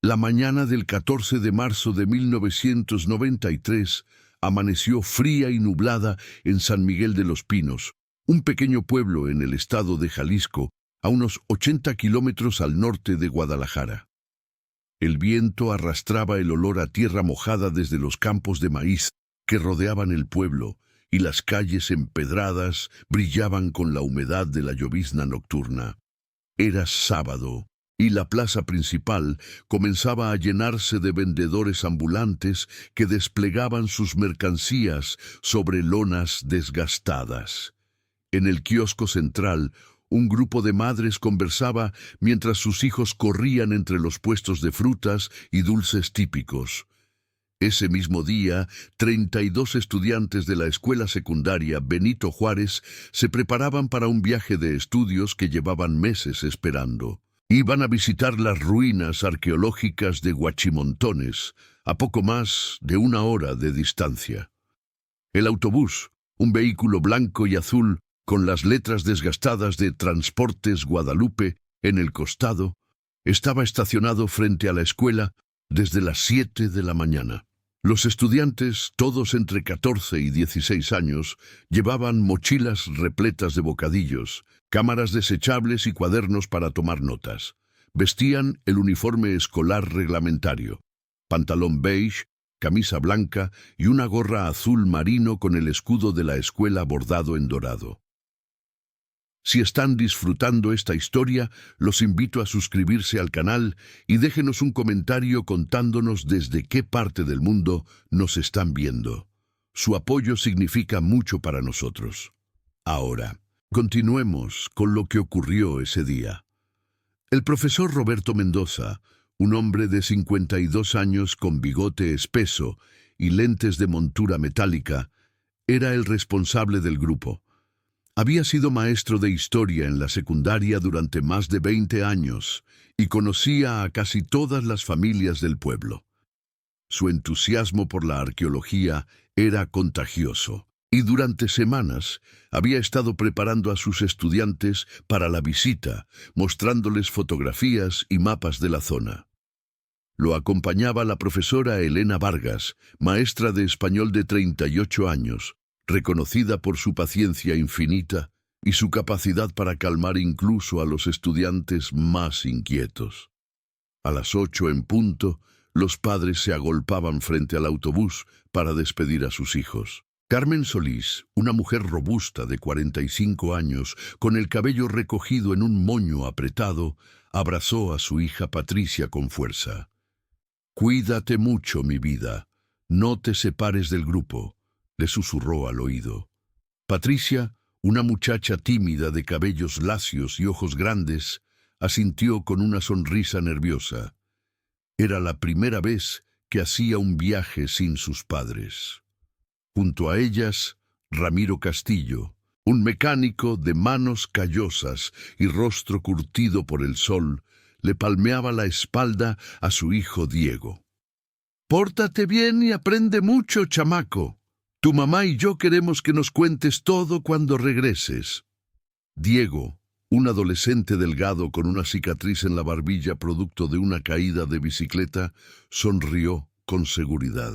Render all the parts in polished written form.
La mañana del 14 de marzo de 1993 amaneció fría y nublada en San Miguel de los Pinos, un pequeño pueblo en el estado de Jalisco, a unos 80 kilómetros al norte de Guadalajara. El viento arrastraba el olor a tierra mojada desde los campos de maíz que rodeaban el pueblo, y las calles empedradas brillaban con la humedad de la llovizna nocturna. Era sábado, y la plaza principal comenzaba a llenarse de vendedores ambulantes que desplegaban sus mercancías sobre lonas desgastadas. En el kiosco central, un grupo de madres conversaba mientras sus hijos corrían entre los puestos de frutas y dulces típicos. Ese mismo día, 32 estudiantes de la escuela secundaria Benito Juárez se preparaban para un viaje de estudios que llevaban meses esperando. Iban a visitar las ruinas arqueológicas de Huachimontones, a poco más de 1 hora de distancia. El autobús, un vehículo blanco y azul con las letras desgastadas de Transportes Guadalupe en el costado, estaba estacionado frente a la escuela desde las 7 de la mañana. Los estudiantes, todos entre 14 y 16 años, llevaban mochilas repletas de bocadillos, cámaras desechables y cuadernos para tomar notas. Vestían el uniforme escolar reglamentario: pantalón beige, camisa blanca y una gorra azul marino con el escudo de la escuela bordado en dorado. Si están disfrutando esta historia, los invito a suscribirse al canal y déjenos un comentario contándonos desde qué parte del mundo nos están viendo. Su apoyo significa mucho para nosotros. Ahora, continuemos con lo que ocurrió ese día. El profesor Roberto Mendoza, un hombre de 52 años con bigote espeso y lentes de montura metálica, era el responsable del grupo. Había sido maestro de historia en la secundaria durante más de 20 años y conocía a casi todas las familias del pueblo. Su entusiasmo por la arqueología era contagioso, y durante semanas había estado preparando a sus estudiantes para la visita, mostrándoles fotografías y mapas de la zona. Lo acompañaba la profesora Elena Vargas, maestra de español de 38 años, reconocida por su paciencia infinita y su capacidad para calmar incluso a los estudiantes más inquietos. A las 8 en punto, los padres se agolpaban frente al autobús para despedir a sus hijos. Carmen Solís, una mujer robusta de 45 años, con el cabello recogido en un moño apretado, abrazó a su hija Patricia con fuerza. «Cuídate mucho, mi vida. No te separes del grupo», le susurró al oído. Patricia, una muchacha tímida de cabellos lacios y ojos grandes, asintió con una sonrisa nerviosa. Era la primera vez que hacía un viaje sin sus padres. Junto a ellas, Ramiro Castillo, un mecánico de manos callosas y rostro curtido por el sol, le palmeaba la espalda a su hijo Diego. «Pórtate bien y aprende mucho, chamaco. Tu mamá y yo queremos que nos cuentes todo cuando regreses». Diego, un adolescente delgado con una cicatriz en la barbilla producto de una caída de bicicleta, sonrió con seguridad.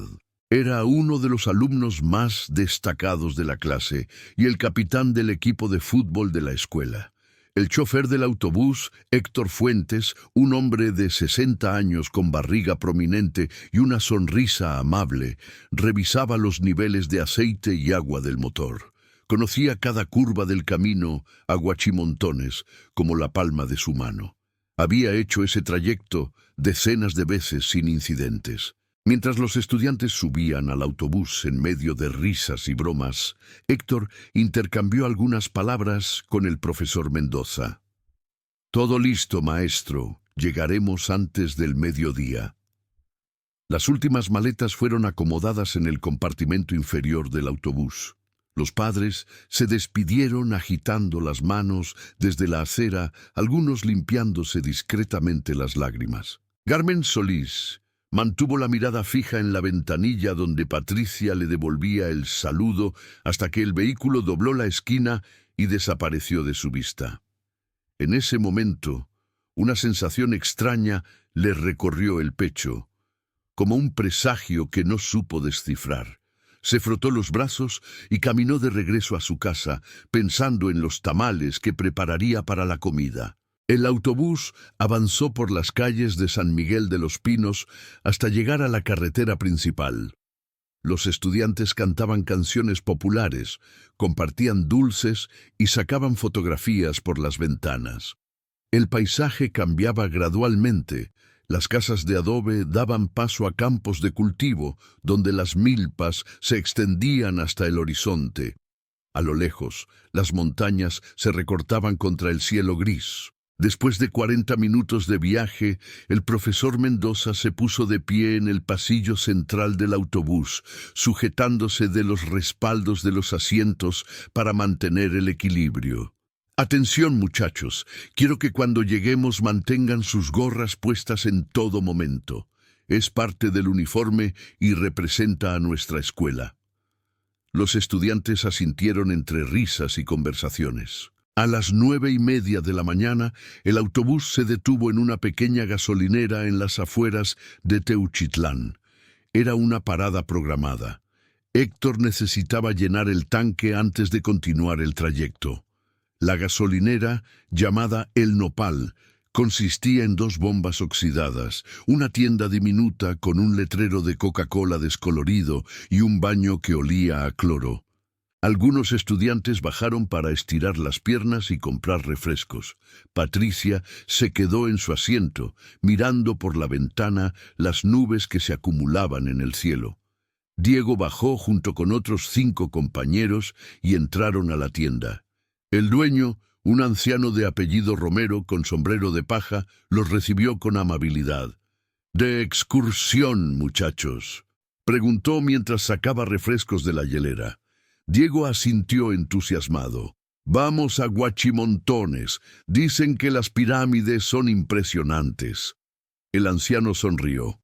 Era uno de los alumnos más destacados de la clase y el capitán del equipo de fútbol de la escuela. El chofer del autobús, Héctor Fuentes, un hombre de 60 años con barriga prominente y una sonrisa amable, revisaba los niveles de aceite y agua del motor. Conocía cada curva del camino a Huachimontones como la palma de su mano. Había hecho ese trayecto decenas de veces sin incidentes. Mientras los estudiantes subían al autobús en medio de risas y bromas, Héctor intercambió algunas palabras con el profesor Mendoza. «Todo listo, maestro. Llegaremos antes del mediodía». Las últimas maletas fueron acomodadas en el compartimento inferior del autobús. Los padres se despidieron agitando las manos desde la acera, algunos limpiándose discretamente las lágrimas. Carmen Solís mantuvo la mirada fija en la ventanilla donde Patricia le devolvía el saludo hasta que el vehículo dobló la esquina y desapareció de su vista. En ese momento, una sensación extraña le recorrió el pecho, como un presagio que no supo descifrar. Se frotó los brazos y caminó de regreso a su casa, pensando en los tamales que prepararía para la comida. El autobús avanzó por las calles de San Miguel de los Pinos hasta llegar a la carretera principal. Los estudiantes cantaban canciones populares, compartían dulces y sacaban fotografías por las ventanas. El paisaje cambiaba gradualmente. Las casas de adobe daban paso a campos de cultivo, donde las milpas se extendían hasta el horizonte. A lo lejos, las montañas se recortaban contra el cielo gris. Después de 40 minutos de viaje, el profesor Mendoza se puso de pie en el pasillo central del autobús, sujetándose de los respaldos de los asientos para mantener el equilibrio. Atención, muchachos, quiero que cuando lleguemos mantengan sus gorras puestas en todo momento. Es parte del uniforme y representa a nuestra escuela. Los estudiantes asintieron entre risas y conversaciones. A las 9:30 de la mañana, el autobús se detuvo en una pequeña gasolinera en las afueras de Teuchitlán. Era una parada programada. Héctor necesitaba llenar el tanque antes de continuar el trayecto. La gasolinera, llamada El Nopal, consistía en 2 bombas oxidadas, una tienda diminuta con un letrero de Coca-Cola descolorido y un baño que olía a cloro. Algunos estudiantes bajaron para estirar las piernas y comprar refrescos. Patricia se quedó en su asiento, mirando por la ventana las nubes que se acumulaban en el cielo. Diego bajó junto con otros 5 compañeros y entraron a la tienda. El dueño, un anciano de apellido Romero con sombrero de paja, los recibió con amabilidad. «¿De excursión, muchachos?», preguntó mientras sacaba refrescos de la hielera. Diego asintió entusiasmado. «Vamos a Huachimontones. Dicen que las pirámides son impresionantes». El anciano sonrió.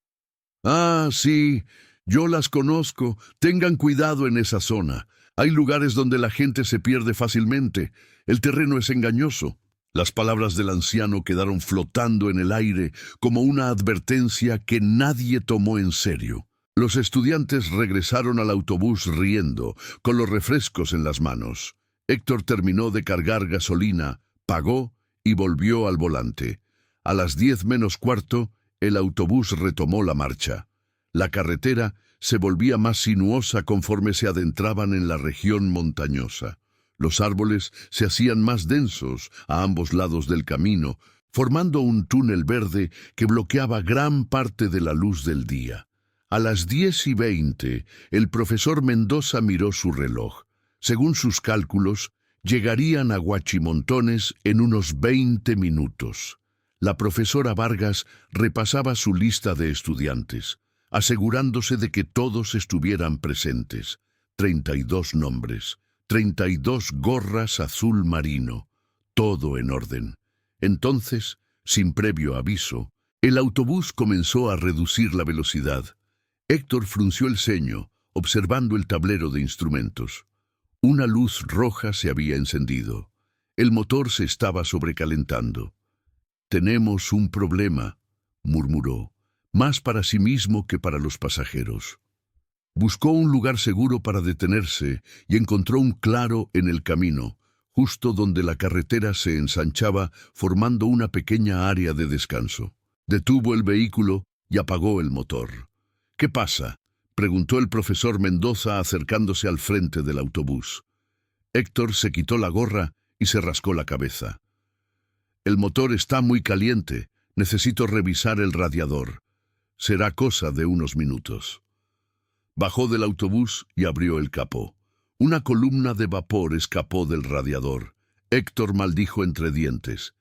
«Ah, sí, yo las conozco. Tengan cuidado en esa zona. Hay lugares donde la gente se pierde fácilmente. El terreno es engañoso». Las palabras del anciano quedaron flotando en el aire como una advertencia que nadie tomó en serio. Los estudiantes regresaron al autobús riendo, con los refrescos en las manos. Héctor terminó de cargar gasolina, pagó y volvió al volante. A las 10:45, el autobús retomó la marcha. La carretera se volvía más sinuosa conforme se adentraban en la región montañosa. Los árboles se hacían más densos a ambos lados del camino, formando un túnel verde que bloqueaba gran parte de la luz del día. A las 10:20, el profesor Mendoza miró su reloj. Según sus cálculos, llegarían a Huachimontones en unos 20 minutos. La profesora Vargas repasaba su lista de estudiantes, asegurándose de que todos estuvieran presentes. 32 nombres, 32 gorras azul marino, todo en orden. Entonces, sin previo aviso, el autobús comenzó a reducir la velocidad. Héctor frunció el ceño, observando el tablero de instrumentos. Una luz roja se había encendido. El motor se estaba sobrecalentando. «Tenemos un problema», murmuró, más para sí mismo que para los pasajeros. Buscó un lugar seguro para detenerse y encontró un claro en el camino, justo donde la carretera se ensanchaba formando una pequeña área de descanso. Detuvo el vehículo y apagó el motor. «¿Qué pasa?», preguntó el profesor Mendoza acercándose al frente del autobús. Héctor se quitó la gorra y se rascó la cabeza. «El motor está muy caliente. Necesito revisar el radiador. Será cosa de unos minutos». Bajó del autobús y abrió el capó. Una columna de vapor escapó del radiador. Héctor maldijo entre dientes.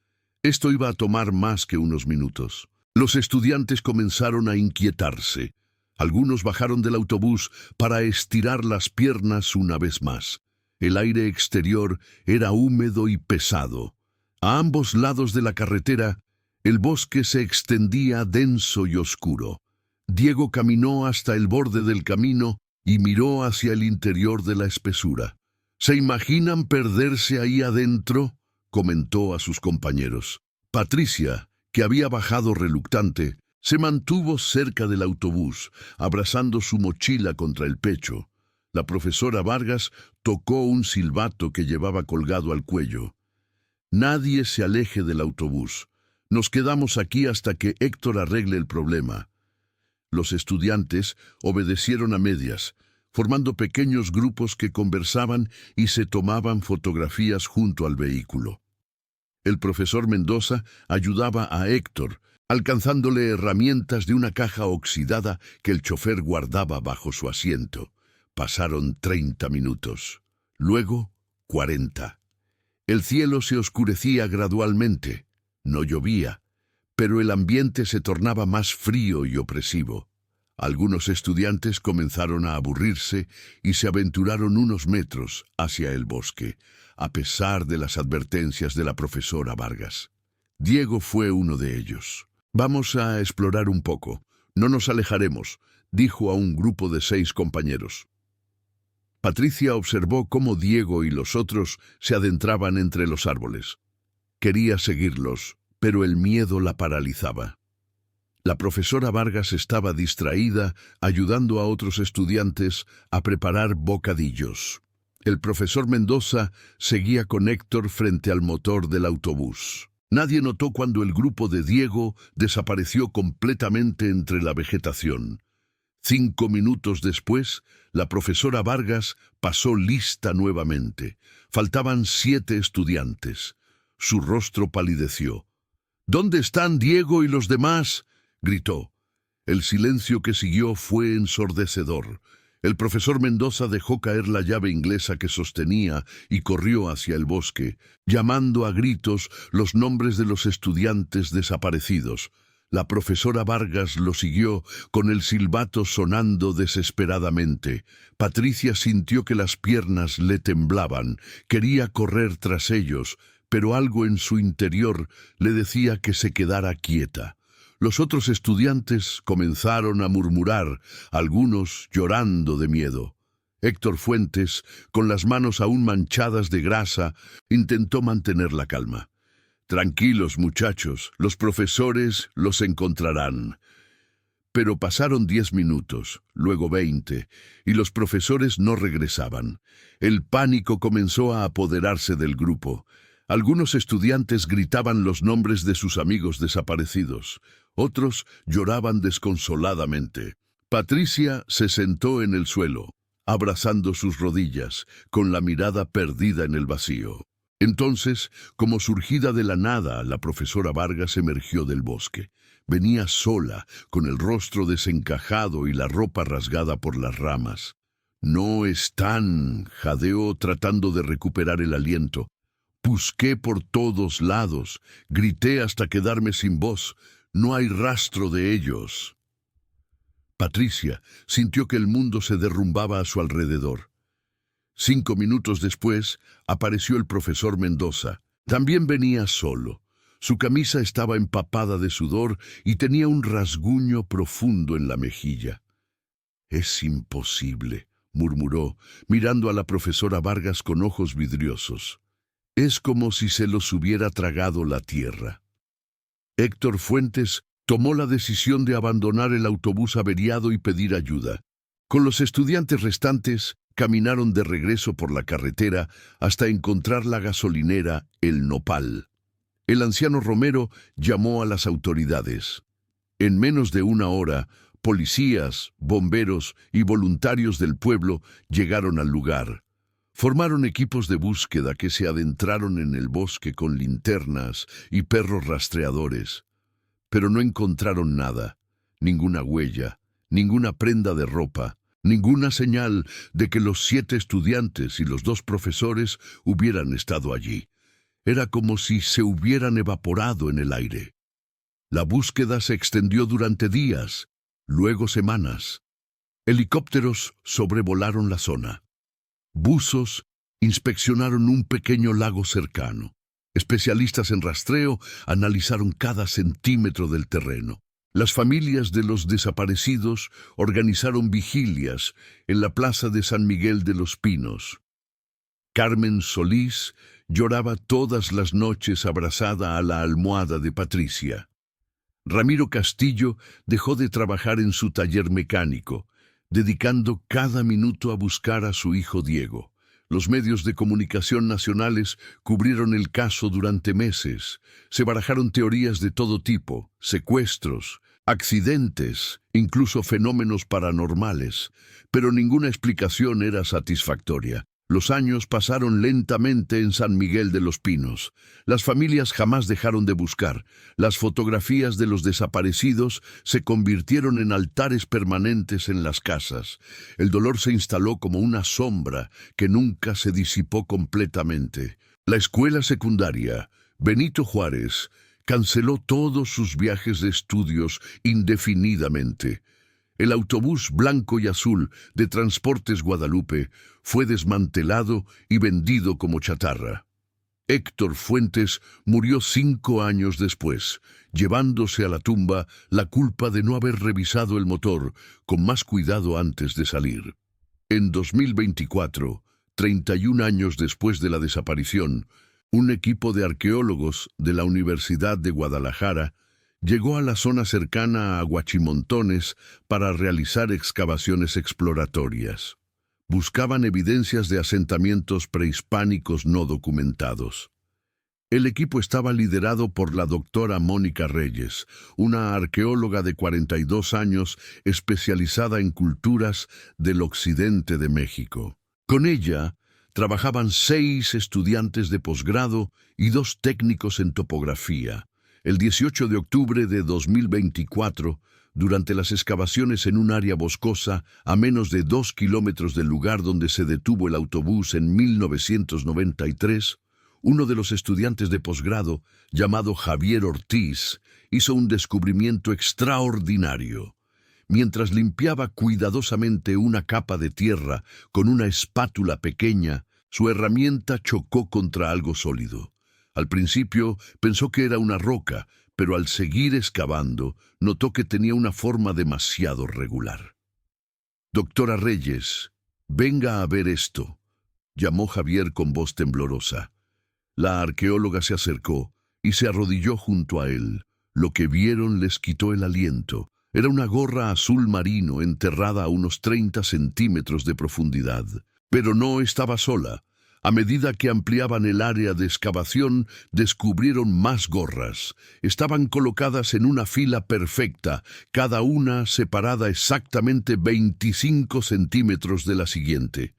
Esto iba a tomar más que unos minutos. Los estudiantes comenzaron a inquietarse. Algunos bajaron del autobús para estirar las piernas una vez más. El aire exterior era húmedo y pesado. A ambos lados de la carretera, el bosque se extendía denso y oscuro. Diego caminó hasta el borde del camino y miró hacia el interior de la espesura. «¿Se imaginan perderse ahí adentro?», comentó a sus compañeros. Patricia, que había bajado reluctante, se mantuvo cerca del autobús, abrazando su mochila contra el pecho. La profesora Vargas tocó un silbato que llevaba colgado al cuello. Nadie se aleje del autobús. Nos quedamos aquí hasta que Héctor arregle el problema. Los estudiantes obedecieron a medias, formando pequeños grupos que conversaban y se tomaban fotografías junto al vehículo. El profesor Mendoza ayudaba a Héctor, alcanzándole herramientas de una caja oxidada que el chofer guardaba bajo su asiento. Pasaron 30 minutos, luego 40. El cielo se oscurecía gradualmente. No llovía, pero el ambiente se tornaba más frío y opresivo. Algunos estudiantes comenzaron a aburrirse y se aventuraron unos metros hacia el bosque, a pesar de las advertencias de la profesora Vargas. Diego fue uno de ellos. «Vamos a explorar un poco. No nos alejaremos», dijo a un grupo de 6 compañeros. Patricia observó cómo Diego y los otros se adentraban entre los árboles. Quería seguirlos, pero el miedo la paralizaba. La profesora Vargas estaba distraída ayudando a otros estudiantes a preparar bocadillos. El profesor Mendoza seguía con Héctor frente al motor del autobús. Nadie notó cuando el grupo de Diego desapareció completamente entre la vegetación. 5 minutos después, la profesora Vargas pasó lista nuevamente. Faltaban 7 estudiantes. Su rostro palideció. «¿Dónde están Diego y los demás?», gritó. El silencio que siguió fue ensordecedor. El profesor Mendoza dejó caer la llave inglesa que sostenía y corrió hacia el bosque, llamando a gritos los nombres de los estudiantes desaparecidos. La profesora Vargas lo siguió, con el silbato sonando desesperadamente. Patricia sintió que las piernas le temblaban. Quería correr tras ellos, pero algo en su interior le decía que se quedara quieta. Los otros estudiantes comenzaron a murmurar, algunos llorando de miedo. Héctor Fuentes, con las manos aún manchadas de grasa, intentó mantener la calma. «Tranquilos, muchachos, los profesores los encontrarán». Pero pasaron 10 minutos, luego 20, y los profesores no regresaban. El pánico comenzó a apoderarse del grupo. Algunos estudiantes gritaban los nombres de sus amigos desaparecidos. Otros lloraban desconsoladamente. Patricia se sentó en el suelo, abrazando sus rodillas, con la mirada perdida en el vacío. Entonces, como surgida de la nada, la profesora Vargas emergió del bosque. Venía sola, con el rostro desencajado y la ropa rasgada por las ramas. «No están», jadeó tratando de recuperar el aliento. «Busqué por todos lados, grité hasta quedarme sin voz. No hay rastro de ellos». Patricia sintió que el mundo se derrumbaba a su alrededor. 5 minutos después, apareció el profesor Mendoza. También venía solo. Su camisa estaba empapada de sudor y tenía un rasguño profundo en la mejilla. «Es imposible», murmuró, mirando a la profesora Vargas con ojos vidriosos. «Es como si se los hubiera tragado la tierra». Héctor Fuentes tomó la decisión de abandonar el autobús averiado y pedir ayuda. Con los estudiantes restantes, caminaron de regreso por la carretera hasta encontrar la gasolinera El Nopal. El anciano Romero llamó a las autoridades. En menos de 1 hora, policías, bomberos y voluntarios del pueblo llegaron al lugar. Formaron equipos de búsqueda que se adentraron en el bosque con linternas y perros rastreadores. Pero no encontraron nada, ninguna huella, ninguna prenda de ropa, ninguna señal de que los 7 estudiantes y los 2 profesores hubieran estado allí. Era como si se hubieran evaporado en el aire. La búsqueda se extendió durante días, luego semanas. Helicópteros sobrevolaron la zona. Buzos inspeccionaron un pequeño lago cercano. Especialistas en rastreo analizaron cada centímetro del terreno. Las familias de los desaparecidos organizaron vigilias en la plaza de San Miguel de los Pinos. Carmen Solís lloraba todas las noches abrazada a la almohada de Patricia. Ramiro Castillo dejó de trabajar en su taller mecánico, dedicando cada minuto a buscar a su hijo Diego. Los medios de comunicación nacionales cubrieron el caso durante meses. Se barajaron teorías de todo tipo: secuestros, accidentes, incluso fenómenos paranormales, pero ninguna explicación era satisfactoria. Los años pasaron lentamente en San Miguel de los Pinos. Las familias jamás dejaron de buscar. Las fotografías de los desaparecidos se convirtieron en altares permanentes en las casas. El dolor se instaló como una sombra que nunca se disipó completamente. La escuela secundaria Benito Juárez canceló todos sus viajes de estudios indefinidamente. El autobús blanco y azul de Transportes Guadalupe fue desmantelado y vendido como chatarra. Héctor Fuentes murió 5 años después, llevándose a la tumba la culpa de no haber revisado el motor con más cuidado antes de salir. En 2024, 31 años después de la desaparición, un equipo de arqueólogos de la Universidad de Guadalajara llegó a la zona cercana a Huachimontones para realizar excavaciones exploratorias. Buscaban evidencias de asentamientos prehispánicos no documentados. El equipo estaba liderado por la doctora Mónica Reyes, una arqueóloga de 42 años especializada en culturas del occidente de México. Con ella trabajaban 6 estudiantes de posgrado y 2 técnicos en topografía. El 18 de octubre de 2024, durante las excavaciones en un área boscosa a menos de 2 kilómetros del lugar donde se detuvo el autobús en 1993, uno de los estudiantes de posgrado, llamado Javier Ortiz, hizo un descubrimiento extraordinario. Mientras limpiaba cuidadosamente una capa de tierra con una espátula pequeña, su herramienta chocó contra algo sólido. Al principio pensó que era una roca, pero al seguir excavando, notó que tenía una forma demasiado regular. «Doctora Reyes, venga a ver esto», llamó Javier con voz temblorosa. La arqueóloga se acercó y se arrodilló junto a él. Lo que vieron les quitó el aliento. Era una gorra azul marino enterrada a unos 30 centímetros de profundidad. Pero no estaba sola. A medida que ampliaban el área de excavación, descubrieron más gorras. Estaban colocadas en una fila perfecta, cada una separada exactamente 25 centímetros de la siguiente.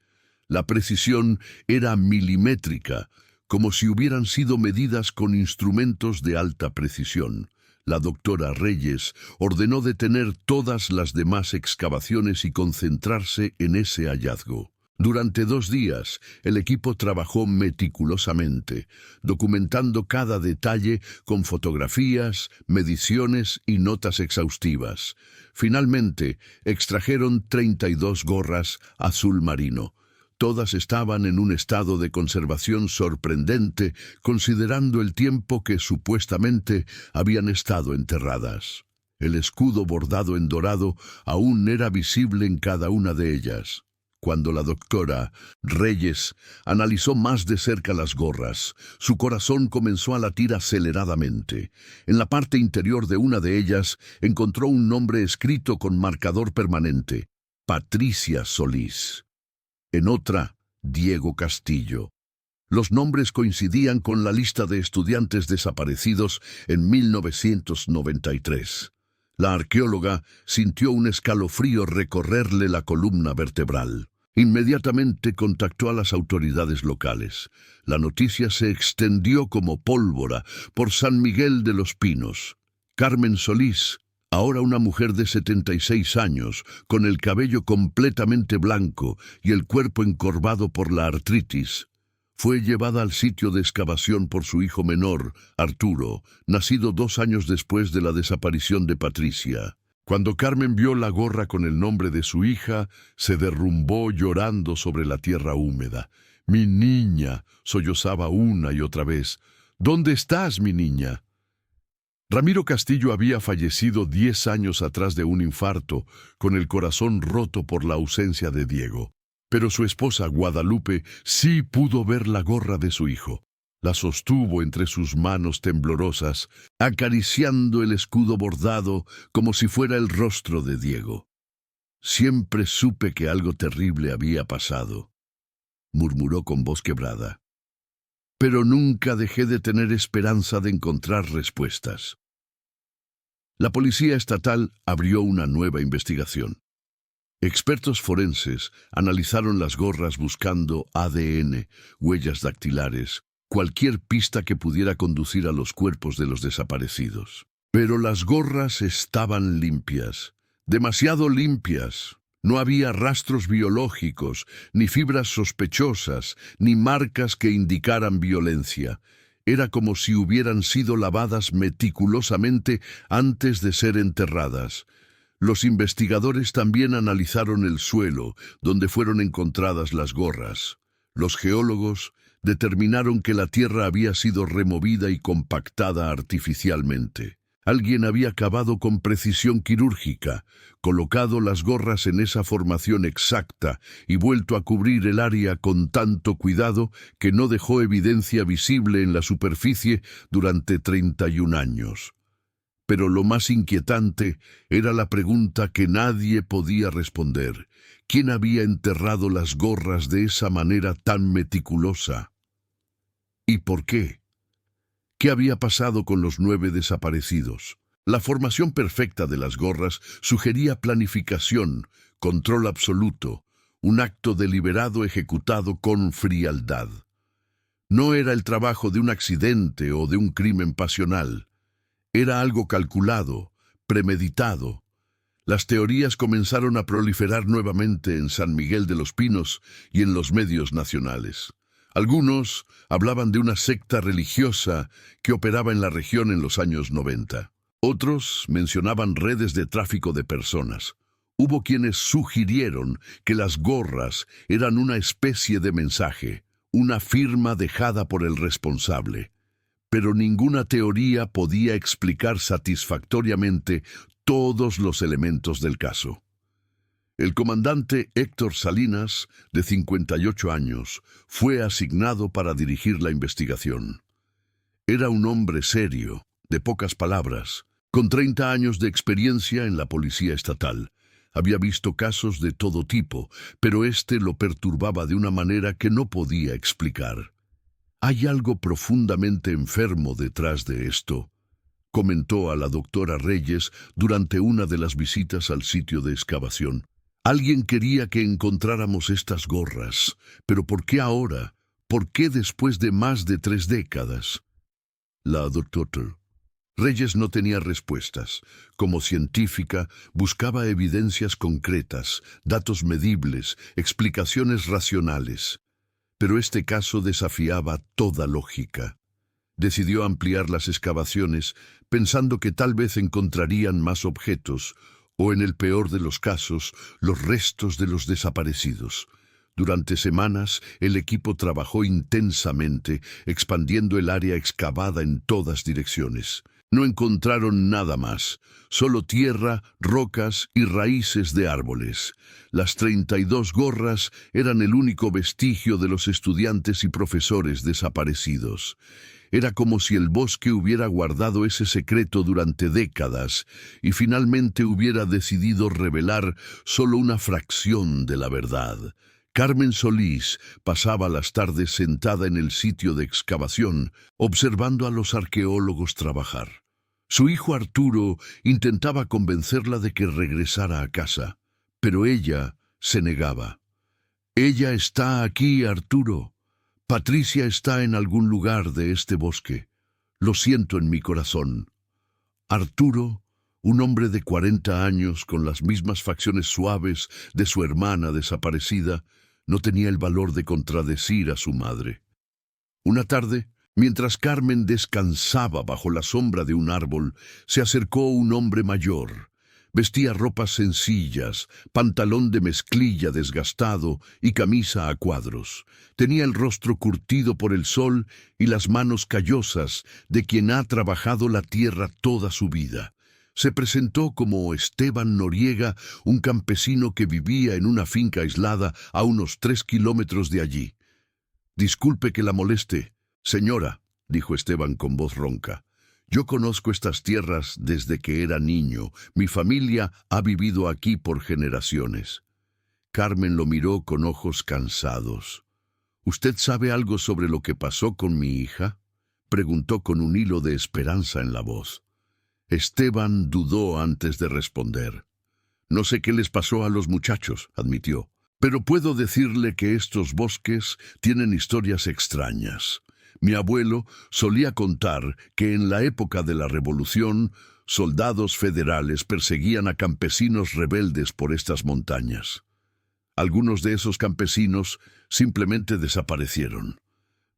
La precisión era milimétrica, como si hubieran sido medidas con instrumentos de alta precisión. La doctora Reyes ordenó detener todas las demás excavaciones y concentrarse en ese hallazgo. Durante 2 días, el equipo trabajó meticulosamente, documentando cada detalle con fotografías, mediciones y notas exhaustivas. Finalmente, extrajeron 32 gorras azul marino. Todas estaban en un estado de conservación sorprendente, considerando el tiempo que supuestamente habían estado enterradas. El escudo bordado en dorado aún era visible en cada una de ellas. Cuando la doctora Reyes analizó más de cerca las gorras, su corazón comenzó a latir aceleradamente. En la parte interior de una de ellas encontró un nombre escrito con marcador permanente: Patricia Solís. En otra, Diego Castillo. Los nombres coincidían con la lista de estudiantes desaparecidos en 1993. La arqueóloga sintió un escalofrío recorrerle la columna vertebral. Inmediatamente contactó a las autoridades locales. La noticia se extendió como pólvora por San Miguel de los Pinos. Carmen Solís, ahora una mujer de 76 años, con el cabello completamente blanco y el cuerpo encorvado por la artritis, fue llevada al sitio de excavación por su hijo menor, Arturo, nacido 2 años después de la desaparición de Patricia. Cuando Carmen vio la gorra con el nombre de su hija, se derrumbó llorando sobre la tierra húmeda. «Mi niña», sollozaba una y otra vez. «¿Dónde estás, mi niña?». Ramiro Castillo había fallecido 10 años atrás de un infarto, con el corazón roto por la ausencia de Diego. Pero su esposa Guadalupe sí pudo ver la gorra de su hijo. La sostuvo entre sus manos temblorosas, acariciando el escudo bordado como si fuera el rostro de Diego. «Siempre supe que algo terrible había pasado», murmuró con voz quebrada. «Pero nunca dejé de tener esperanza de encontrar respuestas». La policía estatal abrió una nueva investigación. Expertos forenses analizaron las gorras buscando ADN, huellas dactilares, cualquier pista que pudiera conducir a los cuerpos de los desaparecidos. Pero las gorras estaban limpias, demasiado limpias. No había rastros biológicos, ni fibras sospechosas, ni marcas que indicaran violencia. Era como si hubieran sido lavadas meticulosamente antes de ser enterradas. Los investigadores también analizaron el suelo donde fueron encontradas las gorras. Los geólogos determinaron que la tierra había sido removida y compactada artificialmente. Alguien había cavado con precisión quirúrgica, colocado las gorras en esa formación exacta y vuelto a cubrir el área con tanto cuidado que no dejó evidencia visible en la superficie durante 31 años. Pero lo más inquietante era la pregunta que nadie podía responder. ¿Quién había enterrado las gorras de esa manera tan meticulosa? ¿Y por qué? ¿Qué había pasado con los 9 desaparecidos? La formación perfecta de las gorras sugería planificación, control absoluto, un acto deliberado ejecutado con frialdad. No era el trabajo de un accidente o de un crimen pasional. Era algo calculado, premeditado. Las teorías comenzaron a proliferar nuevamente en San Miguel de los Pinos y en los medios nacionales. Algunos hablaban de una secta religiosa que operaba en la región en los años 90. Otros mencionaban redes de tráfico de personas. Hubo quienes sugirieron que las gorras eran una especie de mensaje, una firma dejada por el responsable. Pero ninguna teoría podía explicar satisfactoriamente todos los elementos del caso. El comandante Héctor Salinas, de 58 años, fue asignado para dirigir la investigación. Era un hombre serio, de pocas palabras, con 30 años de experiencia en la policía estatal. Había visto casos de todo tipo, pero este lo perturbaba de una manera que no podía explicar. «Hay algo profundamente enfermo detrás de esto», comentó a la doctora Reyes durante una de las visitas al sitio de excavación. «Alguien quería que encontráramos estas gorras, pero ¿por qué ahora? ¿Por qué después de más de 3 décadas?» La doctora Reyes no tenía respuestas. Como científica, buscaba evidencias concretas, datos medibles, explicaciones racionales. Pero este caso desafiaba toda lógica. Decidió ampliar las excavaciones, pensando que tal vez encontrarían más objetos, o en el peor de los casos, los restos de los desaparecidos. Durante semanas, el equipo trabajó intensamente, expandiendo el área excavada en todas direcciones. No encontraron nada más, solo tierra, rocas y raíces de árboles. Las 32 gorras eran el único vestigio de los estudiantes y profesores desaparecidos. Era como si el bosque hubiera guardado ese secreto durante décadas y finalmente hubiera decidido revelar solo una fracción de la verdad. Carmen Solís pasaba las tardes sentada en el sitio de excavación, observando a los arqueólogos trabajar. Su hijo Arturo intentaba convencerla de que regresara a casa, pero ella se negaba. «Ella está aquí, Arturo. Patricia está en algún lugar de este bosque. Lo siento en mi corazón». Arturo, un hombre de 40 años con las mismas facciones suaves de su hermana desaparecida, no tenía el valor de contradecir a su madre. Una tarde, mientras Carmen descansaba bajo la sombra de un árbol, se acercó un hombre mayor. Vestía ropas sencillas, pantalón de mezclilla desgastado y camisa a cuadros. Tenía el rostro curtido por el sol y las manos callosas de quien ha trabajado la tierra toda su vida. Se presentó como Esteban Noriega, un campesino que vivía en una finca aislada a unos 3 kilómetros de allí. «Disculpe que la moleste», Señora, dijo Esteban con voz ronca, yo conozco estas tierras desde que era niño. Mi familia ha vivido aquí por generaciones. Carmen lo miró con ojos cansados. ¿Usted sabe algo sobre lo que pasó con mi hija?, preguntó con un hilo de esperanza en la voz. Esteban dudó antes de responder. No sé qué les pasó a los muchachos, admitió, pero puedo decirle que estos bosques tienen historias extrañas. Mi abuelo solía contar que en la época de la Revolución, soldados federales perseguían a campesinos rebeldes por estas montañas. Algunos de esos campesinos simplemente desaparecieron.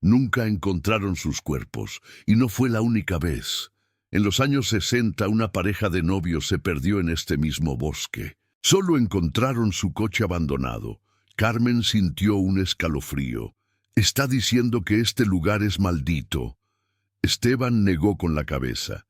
Nunca encontraron sus cuerpos, y no fue la única vez. En los años 60, una pareja de novios se perdió en este mismo bosque. Solo encontraron su coche abandonado. Carmen sintió un escalofrío. «Está diciendo que este lugar es maldito». Esteban negó con la cabeza.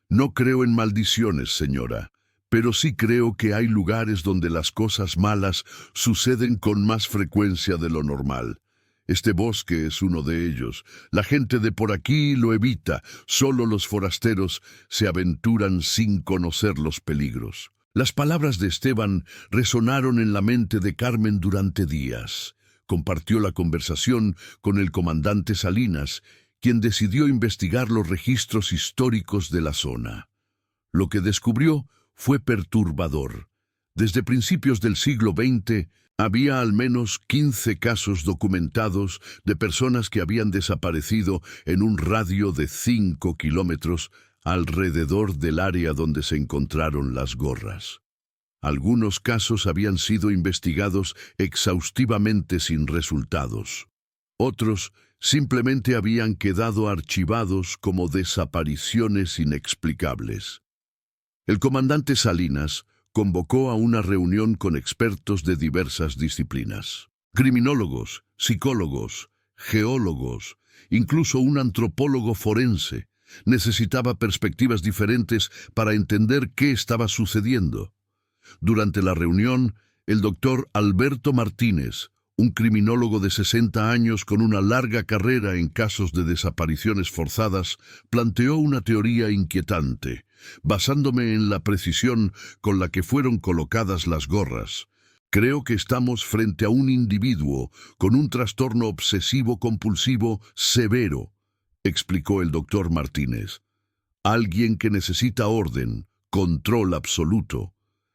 «No creo en maldiciones, señora, pero sí creo que hay lugares donde las cosas malas suceden con más frecuencia de lo normal. Este bosque es uno de ellos. La gente de por aquí lo evita. Solo los forasteros se aventuran sin conocer los peligros». Las palabras de Esteban resonaron en la mente de Carmen durante días. Compartió la conversación con el comandante Salinas, quien decidió investigar los registros históricos de la zona. Lo que descubrió fue perturbador. Desde principios del siglo XX, había al menos 15 casos documentados de personas que habían desaparecido en un radio de 5 kilómetros alrededor del área donde se encontraron las gorras. Algunos casos habían sido investigados exhaustivamente sin resultados. Otros simplemente habían quedado archivados como desapariciones inexplicables. El comandante Salinas convocó a una reunión con expertos de diversas disciplinas. Criminólogos, psicólogos, geólogos, incluso un antropólogo forense. Necesitaba perspectivas diferentes para entender qué estaba sucediendo. Durante la reunión, el doctor Alberto Martínez, un criminólogo de 60 años con una larga carrera en casos de desapariciones forzadas, planteó una teoría inquietante. Basándome en la precisión con la que fueron colocadas las gorras, creo que estamos frente a un individuo con un trastorno obsesivo-compulsivo severo, explicó el doctor Martínez. Alguien que necesita orden, control absoluto.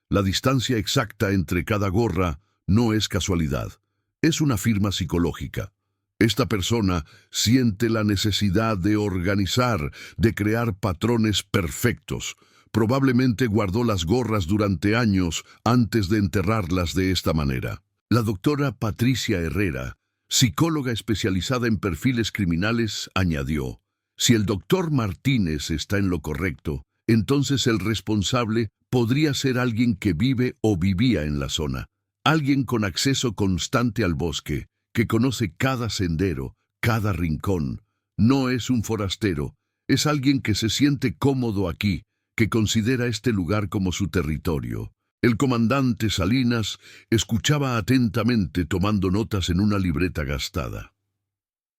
La distancia exacta entre cada gorra no es casualidad, es una firma psicológica. Esta persona siente la necesidad de organizar, de crear patrones perfectos. Probablemente guardó las gorras durante años antes de enterrarlas de esta manera. La doctora Patricia Herrera, psicóloga especializada en perfiles criminales, añadió: si el doctor Martínez está en lo correcto, entonces el responsable podría ser alguien que vive o vivía en la zona, alguien con acceso constante al bosque, que conoce cada sendero, cada rincón. No es un forastero, es alguien que se siente cómodo aquí, que considera este lugar como su territorio. El comandante Salinas escuchaba atentamente tomando notas en una libreta gastada.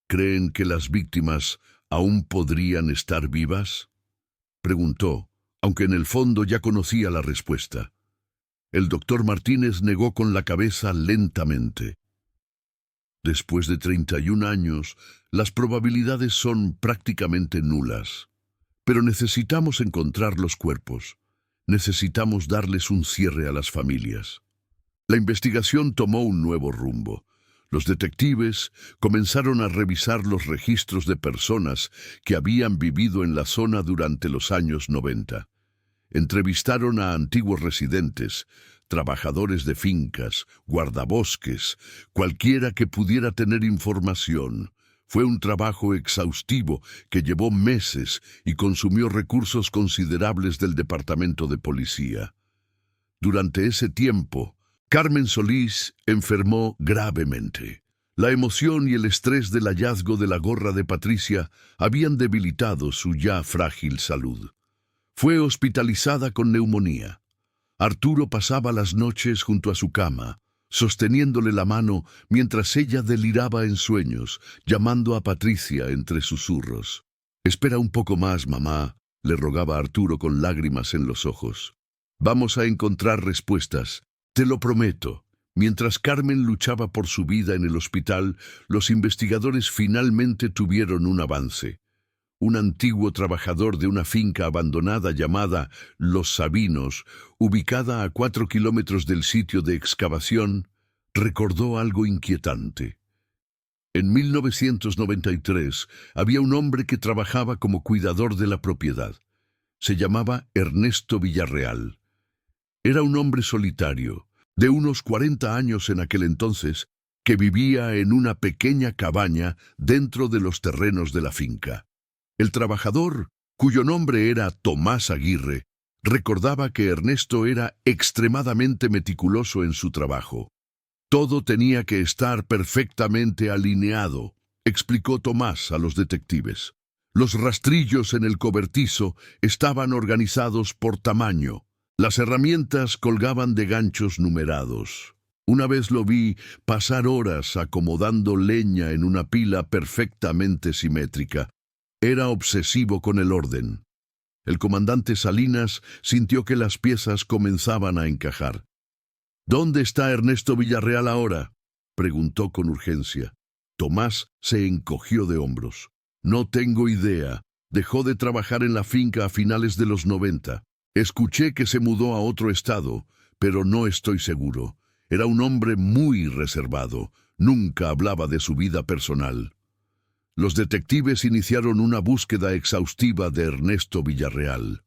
¿Creen que las víctimas aún podrían estar vivas?, preguntó, aunque en el fondo ya conocía la respuesta. El doctor Martínez negó con la cabeza lentamente. Después de 31 años, las probabilidades son prácticamente nulas. Pero necesitamos encontrar los cuerpos. Necesitamos darles un cierre a las familias. La investigación tomó un nuevo rumbo. Los detectives comenzaron a revisar los registros de personas que habían vivido en la zona durante los años 90. Entrevistaron a antiguos residentes, trabajadores de fincas, guardabosques, cualquiera que pudiera tener información. Fue un trabajo exhaustivo que llevó meses y consumió recursos considerables del departamento de policía. Durante ese tiempo, Carmen Solís enfermó gravemente. La emoción y el estrés del hallazgo de la gorra de Patricia habían debilitado su ya frágil salud. Fue hospitalizada con neumonía. Arturo pasaba las noches junto a su cama, sosteniéndole la mano mientras ella deliraba en sueños, llamando a Patricia entre susurros. «Espera un poco más, mamá», le rogaba Arturo con lágrimas en los ojos. «Vamos a encontrar respuestas, te lo prometo». Mientras Carmen luchaba por su vida en el hospital, los investigadores finalmente tuvieron un avance. Un antiguo trabajador de una finca abandonada llamada Los Sabinos, ubicada a 4 kilómetros del sitio de excavación, recordó algo inquietante. En 1993 había un hombre que trabajaba como cuidador de la propiedad. Se llamaba Ernesto Villarreal. Era un hombre solitario, de unos 40 años en aquel entonces, que vivía en una pequeña cabaña dentro de los terrenos de la finca. El trabajador, cuyo nombre era Tomás Aguirre, recordaba que Ernesto era extremadamente meticuloso en su trabajo. Todo tenía que estar perfectamente alineado, explicó Tomás a los detectives. Los rastrillos en el cobertizo estaban organizados por tamaño. Las herramientas colgaban de ganchos numerados. Una vez lo vi pasar horas acomodando leña en una pila perfectamente simétrica. Era obsesivo con el orden. El comandante Salinas sintió que las piezas comenzaban a encajar. «¿Dónde está Ernesto Villarreal ahora?», preguntó con urgencia. Tomás se encogió de hombros. «No tengo idea. Dejó de trabajar en la finca a finales de los 90. Escuché que se mudó a otro estado, pero no estoy seguro. Era un hombre muy reservado. Nunca hablaba de su vida personal». Los detectives iniciaron una búsqueda exhaustiva de Ernesto Villarreal.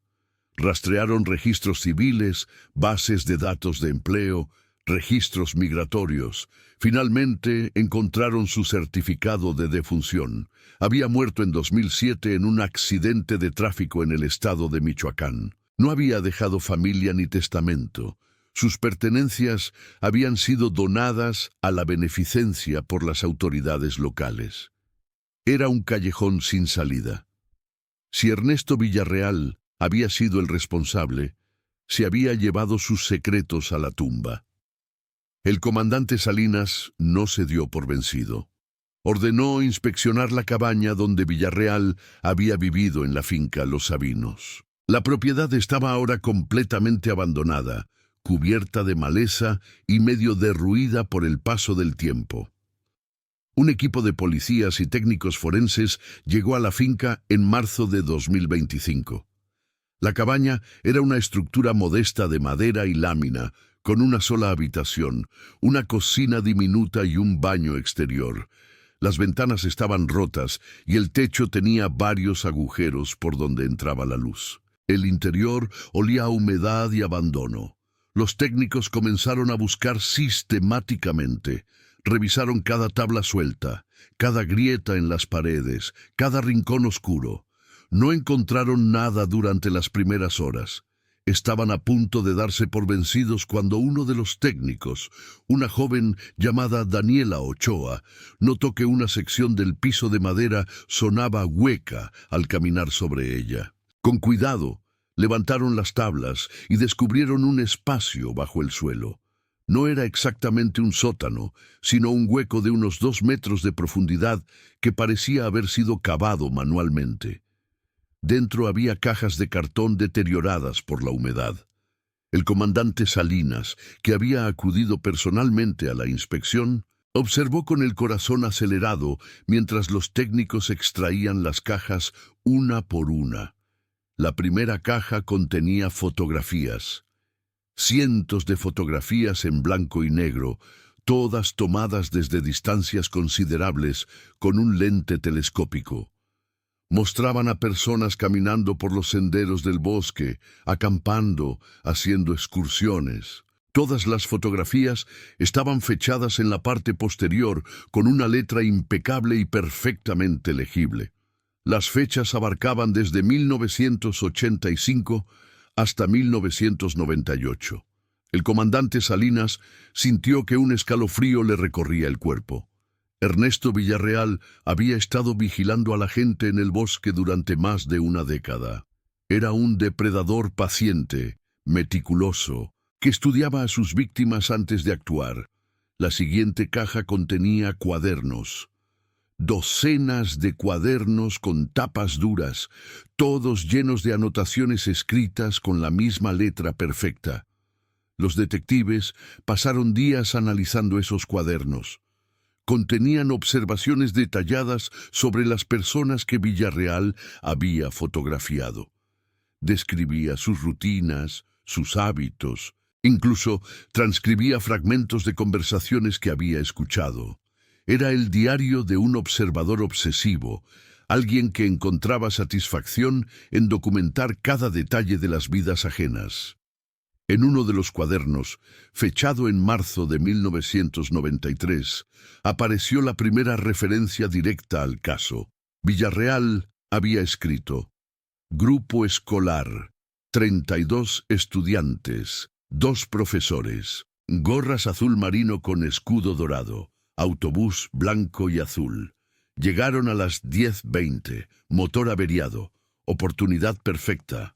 Rastrearon registros civiles, bases de datos de empleo, registros migratorios. Finalmente encontraron su certificado de defunción. Había muerto en 2007 en un accidente de tráfico en el estado de Michoacán. No había dejado familia ni testamento. Sus pertenencias habían sido donadas a la beneficencia por las autoridades locales. Era un callejón sin salida. Si Ernesto Villarreal había sido el responsable, se había llevado sus secretos a la tumba. El comandante Salinas no se dio por vencido. Ordenó inspeccionar la cabaña donde Villarreal había vivido en la finca Los Sabinos. La propiedad estaba ahora completamente abandonada, cubierta de maleza y medio derruida por el paso del tiempo. Un equipo de policías y técnicos forenses llegó a la finca en marzo de 2025. La cabaña era una estructura modesta de madera y lámina, con una sola habitación, una cocina diminuta y un baño exterior. Las ventanas estaban rotas y el techo tenía varios agujeros por donde entraba la luz. El interior olía a humedad y abandono. Los técnicos comenzaron a buscar sistemáticamente. Revisaron cada tabla suelta, cada grieta en las paredes, cada rincón oscuro. No encontraron nada durante las primeras horas. Estaban a punto de darse por vencidos cuando uno de los técnicos, una joven llamada Daniela Ochoa, notó que una sección del piso de madera sonaba hueca al caminar sobre ella. Con cuidado, levantaron las tablas y descubrieron un espacio bajo el suelo. No era exactamente un sótano, sino un hueco de unos 2 metros de profundidad que parecía haber sido cavado manualmente. Dentro había cajas de cartón deterioradas por la humedad. El comandante Salinas, que había acudido personalmente a la inspección, observó con el corazón acelerado mientras los técnicos extraían las cajas una por una. La primera caja contenía fotografías. Cientos de fotografías en blanco y negro, todas tomadas desde distancias considerables con un lente telescópico. Mostraban a personas caminando por los senderos del bosque, acampando, haciendo excursiones. Todas las fotografías estaban fechadas en la parte posterior con una letra impecable y perfectamente legible. Las fechas abarcaban desde 1985 hasta 1998. El comandante Salinas sintió que un escalofrío le recorría el cuerpo. Ernesto Villarreal había estado vigilando a la gente en el bosque durante más de una década. Era un depredador paciente, meticuloso, que estudiaba a sus víctimas antes de actuar. La siguiente caja contenía cuadernos. Docenas de cuadernos con tapas duras, todos llenos de anotaciones escritas con la misma letra perfecta. Los detectives pasaron días analizando esos cuadernos. Contenían observaciones detalladas sobre las personas que Villarreal había fotografiado. Describía sus rutinas, sus hábitos, incluso transcribía fragmentos de conversaciones que había escuchado. Era el diario de un observador obsesivo, alguien que encontraba satisfacción en documentar cada detalle de las vidas ajenas. En uno de los cuadernos, fechado en marzo de 1993, apareció la primera referencia directa al caso. Villarreal había escrito: Grupo escolar, 32 estudiantes, 2 profesores, gorras azul marino con escudo dorado, autobús blanco y azul. Llegaron a las 10:20, motor averiado, oportunidad perfecta.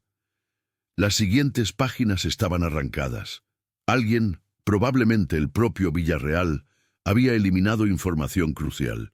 Las siguientes páginas estaban arrancadas. Alguien, probablemente el propio Villarreal, había eliminado información crucial.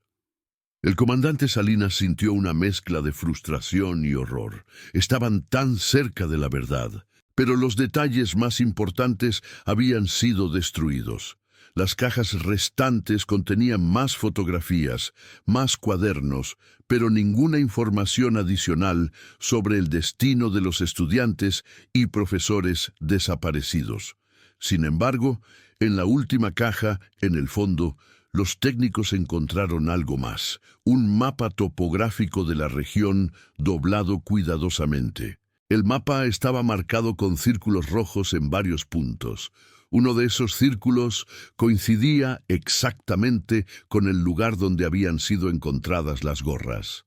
El comandante Salinas sintió una mezcla de frustración y horror. Estaban tan cerca de la verdad, pero los detalles más importantes habían sido destruidos. Las cajas restantes contenían más fotografías, más cuadernos, pero ninguna información adicional sobre el destino de los estudiantes y profesores desaparecidos. Sin embargo, en la última caja, en el fondo, los técnicos encontraron algo más: un mapa topográfico de la región doblado cuidadosamente. El mapa estaba marcado con círculos rojos en varios puntos. Uno de esos círculos coincidía exactamente con el lugar donde habían sido encontradas las gorras.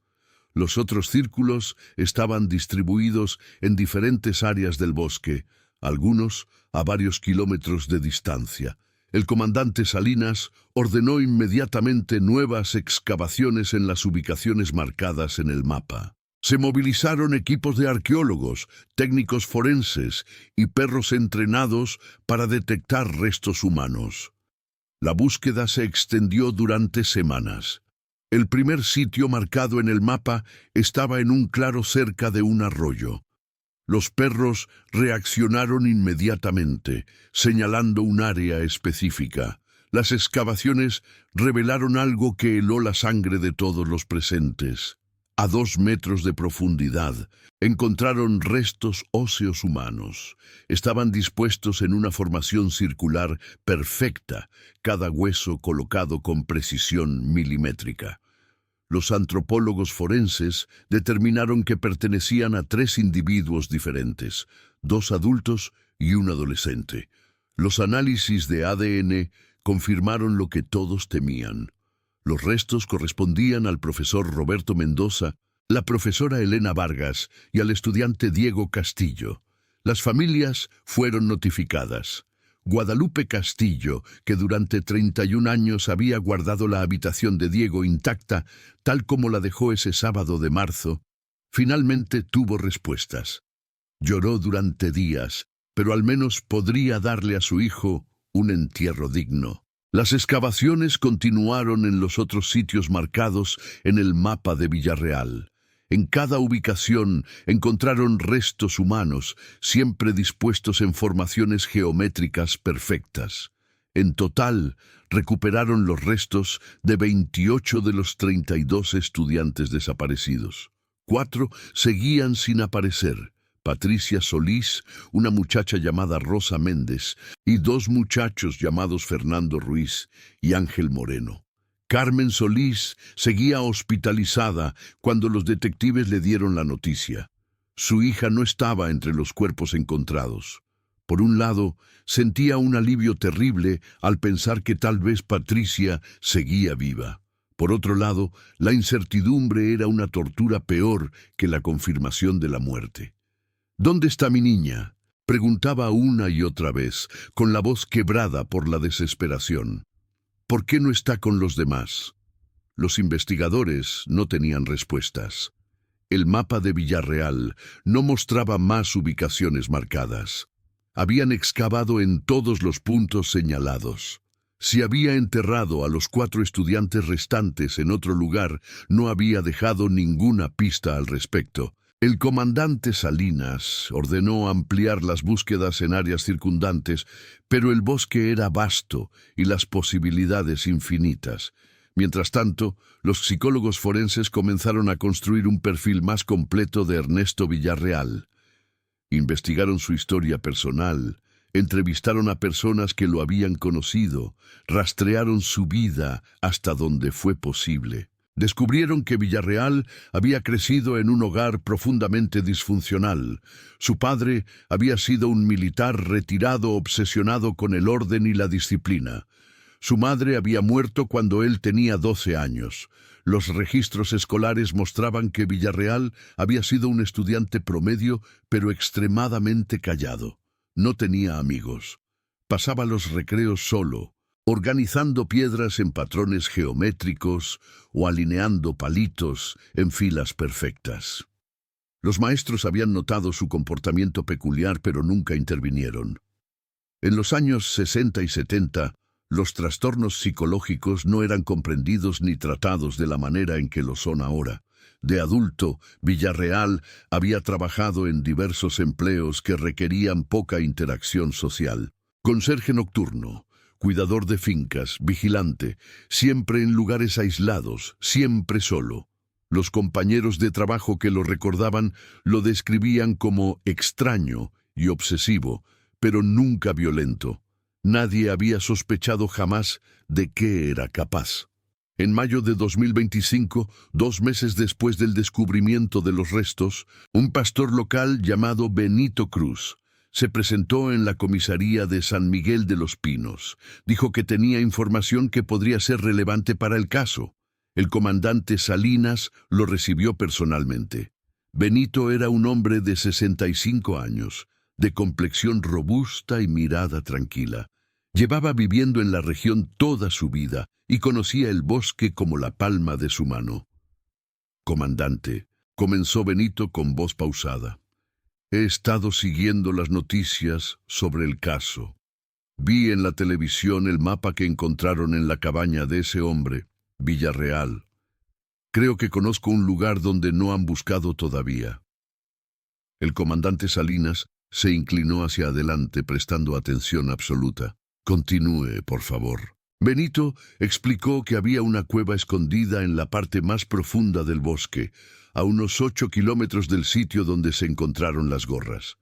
Los otros círculos estaban distribuidos en diferentes áreas del bosque, algunos a varios kilómetros de distancia. El comandante Salinas ordenó inmediatamente nuevas excavaciones en las ubicaciones marcadas en el mapa. Se movilizaron equipos de arqueólogos, técnicos forenses y perros entrenados para detectar restos humanos. La búsqueda se extendió durante semanas. El primer sitio marcado en el mapa estaba en un claro cerca de un arroyo. Los perros reaccionaron inmediatamente, señalando un área específica. Las excavaciones revelaron algo que heló la sangre de todos los presentes. A 2 metros de profundidad, encontraron restos óseos humanos. Estaban dispuestos en una formación circular perfecta, cada hueso colocado con precisión milimétrica. Los antropólogos forenses determinaron que pertenecían a 3 individuos diferentes, 2 adultos y un adolescente. Los análisis de ADN confirmaron lo que todos temían. Los restos correspondían al profesor Roberto Mendoza, la profesora Elena Vargas y al estudiante Diego Castillo. Las familias fueron notificadas. Guadalupe Castillo, que durante 31 años había guardado la habitación de Diego intacta, tal como la dejó ese sábado de marzo, finalmente tuvo respuestas. Lloró durante días, pero al menos podría darle a su hijo un entierro digno. Las excavaciones continuaron en los otros sitios marcados en el mapa de Villarreal. En cada ubicación encontraron restos humanos, siempre dispuestos en formaciones geométricas perfectas. En total, recuperaron los restos de 28 de los 32 estudiantes desaparecidos. 4 seguían sin aparecer: Patricia Solís, una muchacha llamada Rosa Méndez, y 2 muchachos llamados Fernando Ruiz y Ángel Moreno. Carmen Solís seguía hospitalizada cuando los detectives le dieron la noticia. Su hija no estaba entre los cuerpos encontrados. Por un lado, sentía un alivio terrible al pensar que tal vez Patricia seguía viva. Por otro lado, la incertidumbre era una tortura peor que la confirmación de la muerte. «¿Dónde está mi niña?», preguntaba una y otra vez, con la voz quebrada por la desesperación. «¿Por qué no está con los demás?». Los investigadores no tenían respuestas. El mapa de Villarreal no mostraba más ubicaciones marcadas. Habían excavado en todos los puntos señalados. Si había enterrado a los 4 estudiantes restantes en otro lugar, no había dejado ninguna pista al respecto. El comandante Salinas ordenó ampliar las búsquedas en áreas circundantes, pero el bosque era vasto y las posibilidades infinitas. Mientras tanto, los psicólogos forenses comenzaron a construir un perfil más completo de Ernesto Villarreal. Investigaron su historia personal, entrevistaron a personas que lo habían conocido, rastrearon su vida hasta donde fue posible. Descubrieron que Villarreal había crecido en un hogar profundamente disfuncional. Su padre había sido un militar retirado obsesionado con el orden y la disciplina. Su madre había muerto cuando él tenía 12 años. Los registros escolares mostraban que Villarreal había sido un estudiante promedio, pero extremadamente callado. No tenía amigos. Pasaba los recreos solo, organizando piedras en patrones geométricos o alineando palitos en filas perfectas. Los maestros habían notado su comportamiento peculiar, pero nunca intervinieron. En los años 60 y 70, los trastornos psicológicos no eran comprendidos ni tratados de la manera en que lo son ahora. De adulto, Villarreal había trabajado en diversos empleos que requerían poca interacción social. Conserje nocturno, cuidador de fincas, vigilante, siempre en lugares aislados, siempre solo. Los compañeros de trabajo que lo recordaban lo describían como extraño y obsesivo, pero nunca violento. Nadie había sospechado jamás de qué era capaz. En mayo de 2025, 2 meses después del descubrimiento de los restos, un pastor local llamado Benito Cruz se presentó en la comisaría de San Miguel de los Pinos. Dijo que tenía información que podría ser relevante para el caso. El comandante Salinas lo recibió personalmente. Benito era un hombre de 65 años, de complexión robusta y mirada tranquila. Llevaba viviendo en la región toda su vida y conocía el bosque como la palma de su mano. «Comandante», comenzó Benito con voz pausada, «he estado siguiendo las noticias sobre el caso. Vi en la televisión el mapa que encontraron en la cabaña de ese hombre, Villarreal. Creo que conozco un lugar donde no han buscado todavía». El comandante Salinas se inclinó hacia adelante prestando atención absoluta. «Continúe, por favor». Benito explicó que había una cueva escondida en la parte más profunda del bosque, a unos 8 kilómetros del sitio donde se encontraron las gorras.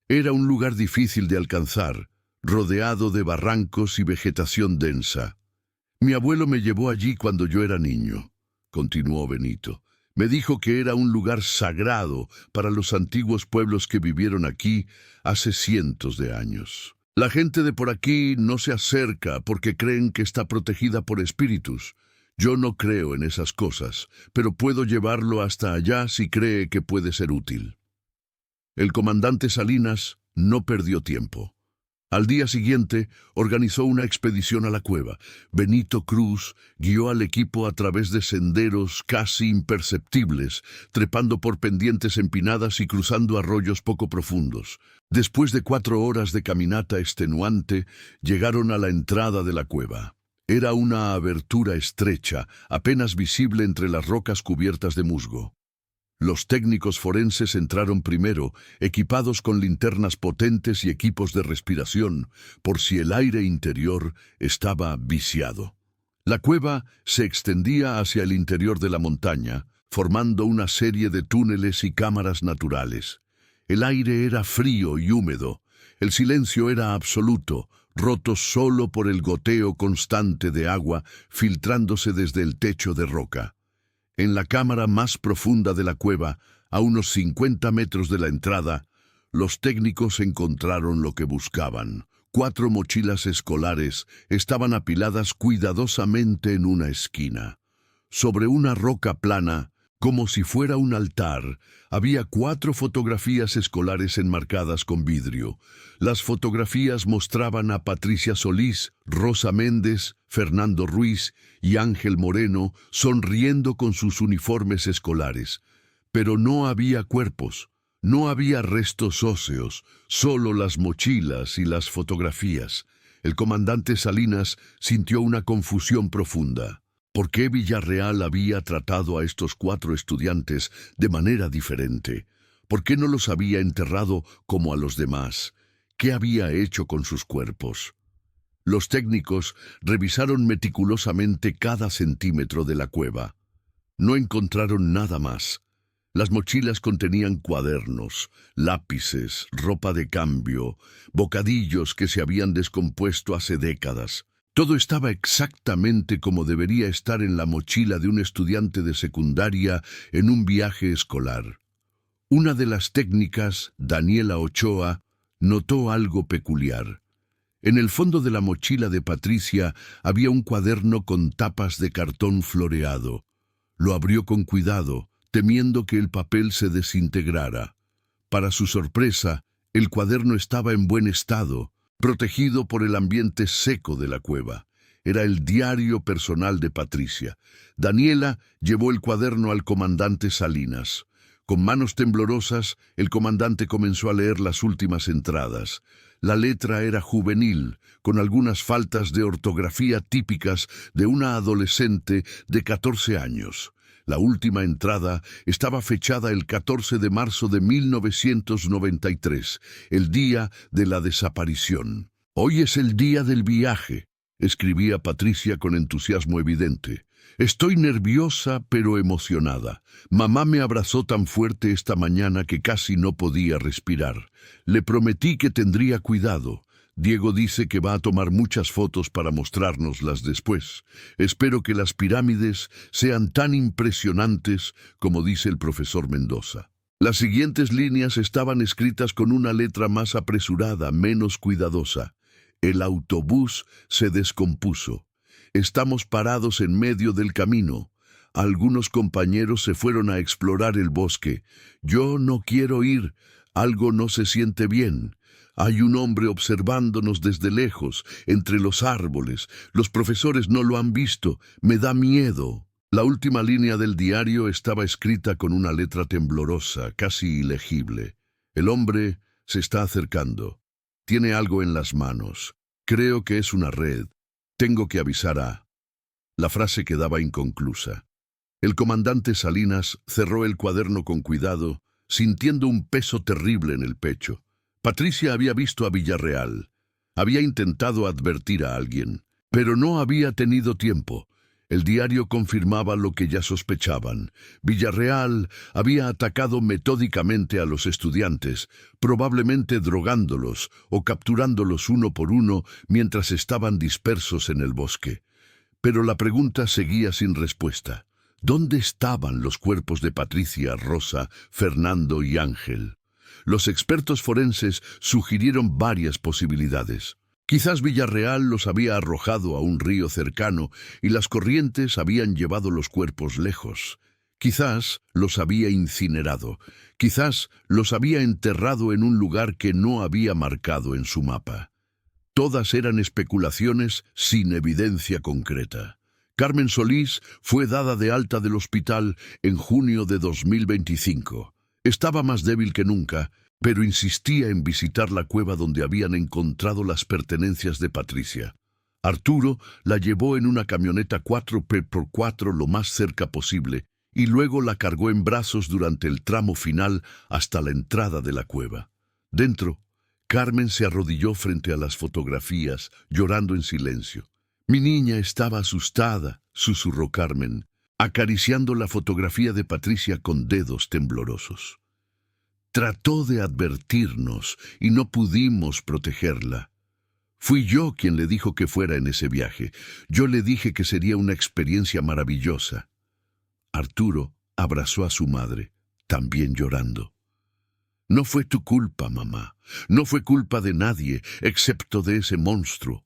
Era un lugar difícil de alcanzar, rodeado de barrancos y vegetación densa. «Mi abuelo me llevó allí cuando yo era niño», continuó Benito. «Me dijo que era un lugar sagrado para los antiguos pueblos que vivieron aquí hace cientos de años. La gente de por aquí no se acerca porque creen que está protegida por espíritus. Yo no creo en esas cosas, pero puedo llevarlo hasta allá si cree que puede ser útil». El comandante Salinas no perdió tiempo. Al día siguiente, organizó una expedición a la cueva. Benito Cruz guió al equipo a través de senderos casi imperceptibles, trepando por pendientes empinadas y cruzando arroyos poco profundos. Después de 4 horas de caminata extenuante, llegaron a la entrada de la cueva. Era una abertura estrecha, apenas visible entre las rocas cubiertas de musgo. Los técnicos forenses entraron primero, equipados con linternas potentes y equipos de respiración, por si el aire interior estaba viciado. La cueva se extendía hacia el interior de la montaña, formando una serie de túneles y cámaras naturales. El aire era frío y húmedo. El silencio era absoluto, roto solo por el goteo constante de agua filtrándose desde el techo de roca. En la cámara más profunda de la cueva, a unos 50 metros de la entrada, los técnicos encontraron lo que buscaban. 4 mochilas escolares estaban apiladas cuidadosamente en una esquina. Sobre una roca plana, como si fuera un altar, había 4 fotografías escolares enmarcadas con vidrio. Las fotografías mostraban a Patricia Solís, Rosa Méndez, Fernando Ruiz y Ángel Moreno sonriendo con sus uniformes escolares. Pero no había cuerpos, no había restos óseos, solo las mochilas y las fotografías. El comandante Salinas sintió una confusión profunda. ¿Por qué Villarreal había tratado a estos 4 estudiantes de manera diferente? ¿Por qué no los había enterrado como a los demás? ¿Qué había hecho con sus cuerpos? Los técnicos revisaron meticulosamente cada centímetro de la cueva. No encontraron nada más. Las mochilas contenían cuadernos, lápices, ropa de cambio, bocadillos que se habían descompuesto hace décadas. Todo estaba exactamente como debería estar en la mochila de un estudiante de secundaria en un viaje escolar. Una de las técnicas, Daniela Ochoa, notó algo peculiar. En el fondo de la mochila de Patricia había un cuaderno con tapas de cartón floreado. Lo abrió con cuidado, temiendo que el papel se desintegrara. Para su sorpresa, el cuaderno estaba en buen estado, protegido por el ambiente seco de la cueva. Era el diario personal de Patricia. Daniela llevó el cuaderno al comandante Salinas. Con manos temblorosas, el comandante comenzó a leer las últimas entradas. La letra era juvenil, con algunas faltas de ortografía típicas de una adolescente de 14 años. La última entrada estaba fechada el 14 de marzo de 1993, el día de la desaparición. «Hoy es el día del viaje», escribía Patricia con entusiasmo evidente. «Estoy nerviosa pero emocionada. Mamá me abrazó tan fuerte esta mañana que casi no podía respirar. Le prometí que tendría cuidado. Diego dice que va a tomar muchas fotos para mostrárnoslas después. Espero que las pirámides sean tan impresionantes como dice el profesor Mendoza». Las siguientes líneas estaban escritas con una letra más apresurada, menos cuidadosa. «El autobús se descompuso. Estamos parados en medio del camino. Algunos compañeros se fueron a explorar el bosque. Yo no quiero ir. Algo no se siente bien. Hay un hombre observándonos desde lejos, entre los árboles. Los profesores no lo han visto. Me da miedo». La última línea del diario estaba escrita con una letra temblorosa, casi ilegible. «El hombre se está acercando. Tiene algo en las manos. Creo que es una red. Tengo que avisar a...». La frase quedaba inconclusa. El comandante Salinas cerró el cuaderno con cuidado, sintiendo un peso terrible en el pecho. Patricia había visto a Villarreal. Había intentado advertir a alguien, pero no había tenido tiempo. El diario confirmaba lo que ya sospechaban. Villarreal había atacado metódicamente a los estudiantes, probablemente drogándolos o capturándolos uno por uno mientras estaban dispersos en el bosque. Pero la pregunta seguía sin respuesta. ¿Dónde estaban los cuerpos de Patricia, Rosa, Fernando y Ángel? Los expertos forenses sugirieron varias posibilidades. Quizás Villarreal los había arrojado a un río cercano y las corrientes habían llevado los cuerpos lejos. Quizás los había incinerado. Quizás los había enterrado en un lugar que no había marcado en su mapa. Todas eran especulaciones sin evidencia concreta. Carmen Solís fue dada de alta del hospital en junio de 2025. Estaba más débil que nunca, pero insistía en visitar la cueva donde habían encontrado las pertenencias de Patricia. Arturo la llevó en una camioneta 4x4 lo más cerca posible y luego la cargó en brazos durante el tramo final hasta la entrada de la cueva. Dentro, Carmen se arrodilló frente a las fotografías, llorando en silencio. «Mi niña estaba asustada», susurró Carmen, acariciando la fotografía de Patricia con dedos temblorosos. «Trató de advertirnos y no pudimos protegerla. Fui yo quien le dijo que fuera en ese viaje. Yo le dije que sería una experiencia maravillosa». Arturo abrazó a su madre, también llorando. «No fue tu culpa, mamá. No fue culpa de nadie, excepto de ese monstruo».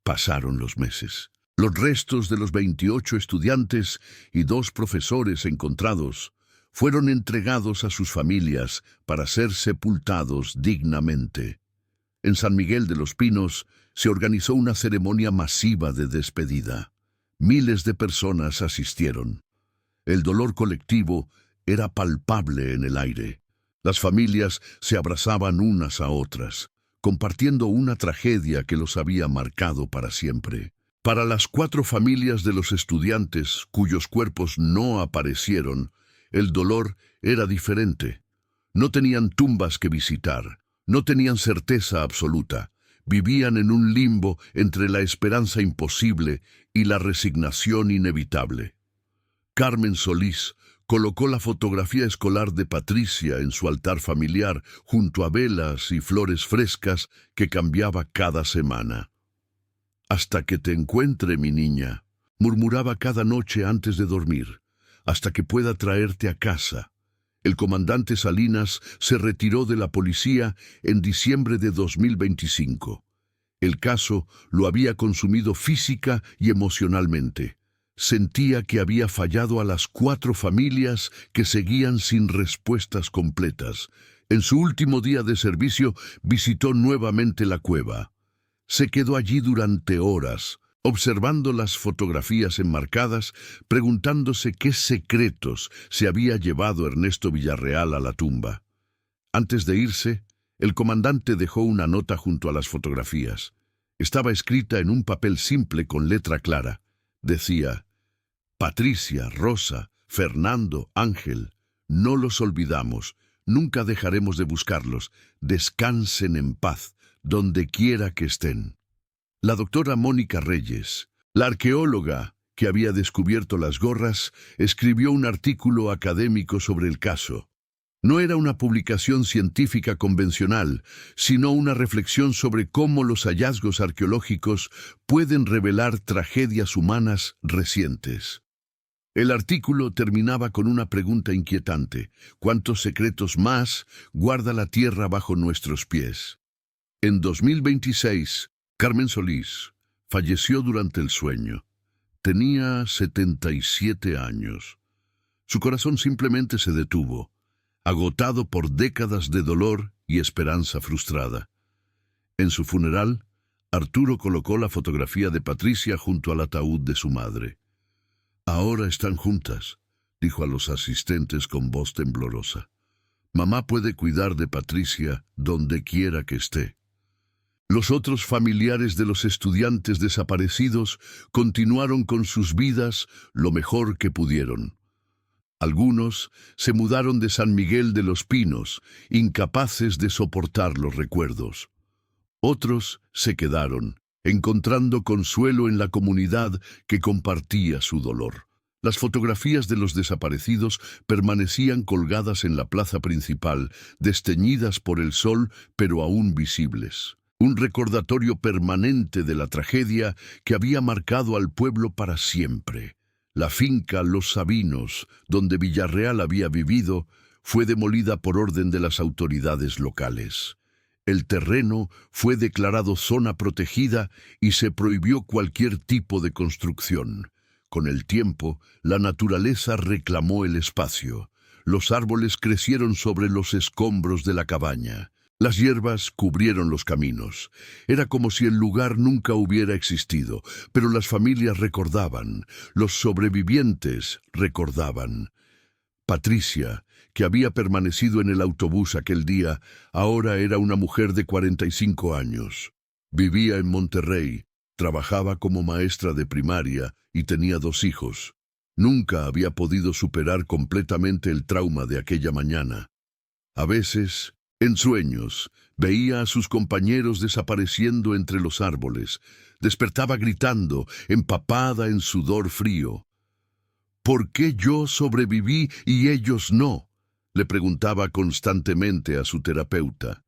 Pasaron los meses. Los restos de los 28 estudiantes y 2 profesores encontrados fueron entregados a sus familias para ser sepultados dignamente. En San Miguel de los Pinos se organizó una ceremonia masiva de despedida. Miles de personas asistieron. El dolor colectivo era palpable en el aire. Las familias se abrazaban unas a otras. compartiendo una tragedia que los había marcado para siempre. Para las 4 familias de los estudiantes cuyos cuerpos no aparecieron, el dolor era diferente. No tenían tumbas que visitar, no tenían certeza absoluta. Vivían en un limbo entre la esperanza imposible y la resignación inevitable. Carmen Solís colocó la fotografía escolar de Patricia en su altar familiar junto a velas y flores frescas que cambiaba cada semana. «Hasta que te encuentre, mi niña», murmuraba cada noche antes de dormir, «hasta que pueda traerte a casa». El comandante Salinas se retiró de la policía en diciembre de 2025. El caso lo había consumido física y emocionalmente. Sentía que había fallado a las 4 familias que seguían sin respuestas completas. En su último día de servicio visitó nuevamente la cueva. Se quedó allí durante horas, observando las fotografías enmarcadas, preguntándose qué secretos se había llevado Ernesto Villarreal a la tumba. Antes de irse, el comandante dejó una nota junto a las fotografías. Estaba escrita en un papel simple con letra clara. Decía: «Patricia, Rosa, Fernando, Ángel, no los olvidamos, nunca dejaremos de buscarlos. Descansen en paz, donde quiera que estén». La doctora Mónica Reyes, la arqueóloga que había descubierto las gorras, escribió un artículo académico sobre el caso. No era una publicación científica convencional, sino una reflexión sobre cómo los hallazgos arqueológicos pueden revelar tragedias humanas recientes. El artículo terminaba con una pregunta inquietante: ¿cuántos secretos más guarda la tierra bajo nuestros pies? En 2026, Carmen Solís falleció durante el sueño. Tenía 77 años. Su corazón simplemente se detuvo, agotado por décadas de dolor y esperanza frustrada. En su funeral, Arturo colocó la fotografía de Patricia junto al ataúd de su madre. «Ahora están juntas», dijo a los asistentes con voz temblorosa. «Mamá puede cuidar de Patricia donde quiera que esté». Los otros familiares de los estudiantes desaparecidos continuaron con sus vidas lo mejor que pudieron. Algunos se mudaron de San Miguel de los Pinos, incapaces de soportar los recuerdos. Otros se quedaron, encontrando consuelo en la comunidad que compartía su dolor. Las fotografías de los desaparecidos permanecían colgadas en la plaza principal, desteñidas por el sol, pero aún visibles. Un recordatorio permanente de la tragedia que había marcado al pueblo para siempre. La finca Los Sabinos, donde Villarreal había vivido, fue demolida por orden de las autoridades locales. El terreno fue declarado zona protegida y se prohibió cualquier tipo de construcción. Con el tiempo, la naturaleza reclamó el espacio. Los árboles crecieron sobre los escombros de la cabaña. Las hierbas cubrieron los caminos. Era como si el lugar nunca hubiera existido, pero las familias recordaban, los sobrevivientes recordaban. Patricia, que había permanecido en el autobús aquel día, ahora era una mujer de 45 años. Vivía en Monterrey, trabajaba como maestra de primaria y tenía 2 hijos. Nunca había podido superar completamente el trauma de aquella mañana. A veces, en sueños, veía a sus compañeros desapareciendo entre los árboles. Despertaba gritando, empapada en sudor frío. «¿Por qué yo sobreviví y ellos no?», le preguntaba constantemente a su terapeuta.